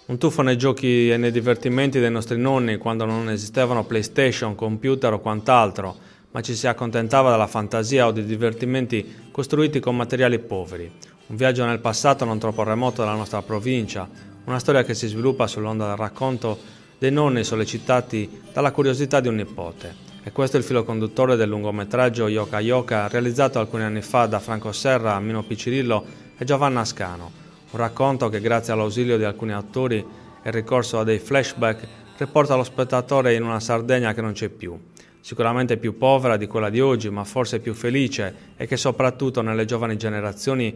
Un tuffo nei giochi e nei divertimenti dei nostri nonni quando non esistevano PlayStation, computer o quant'altro, ma ci si accontentava della fantasia o di divertimenti costruiti con materiali poveri. Un viaggio nel passato non troppo remoto della nostra provincia, una storia che si sviluppa sull'onda del racconto dei nonni sollecitati dalla curiosità di un nipote. E questo è il filo conduttore del lungometraggio Yoka Yoka, realizzato alcuni anni fa da Franco Serra, Mino Piccirillo e Giovanna Ascano. Un racconto che, grazie all'ausilio di alcuni attori e il ricorso a dei flashback, riporta lo spettatore in una Sardegna che non c'è più. Sicuramente più povera di quella di oggi, ma forse più felice e che soprattutto nelle giovani generazioni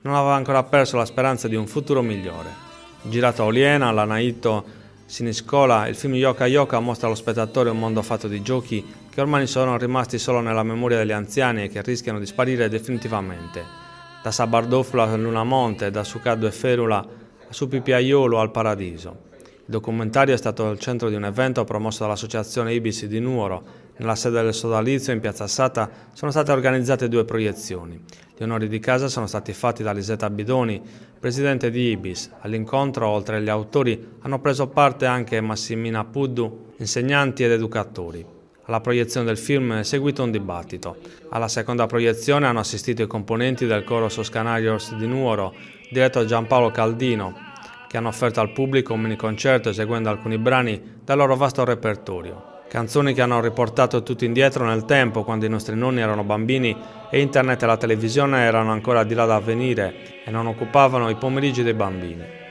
non aveva ancora perso la speranza di un futuro migliore. Girato a Oliena, all'Anaito Siniscola, il film Yoka Yoka mostra allo spettatore un mondo fatto di giochi che ormai sono rimasti solo nella memoria degli anziani e che rischiano di sparire definitivamente. Da Sabardofla a Lunamonte, da Sucaddo e Ferula a Supipiaiolo al Paradiso. Il documentario è stato al centro di un evento promosso dall'associazione Ibis di Nuoro. Nella sede del sodalizio in Piazza Assata sono state organizzate 2 proiezioni. Gli onori di casa sono stati fatti da Lisetta Bidoni, presidente di Ibis. All'incontro, oltre agli autori, hanno preso parte anche Massimina Puddu, insegnanti ed educatori. Alla proiezione del film è seguito un dibattito. Alla seconda proiezione hanno assistito i componenti del coro Soscanarios di Nuoro, diretto da Giampaolo Caldino, che hanno offerto al pubblico un mini concerto eseguendo alcuni brani dal loro vasto repertorio. Canzoni che hanno riportato tutti indietro nel tempo, quando i nostri nonni erano bambini e internet e la televisione erano ancora di là da venire e non occupavano i pomeriggi dei bambini.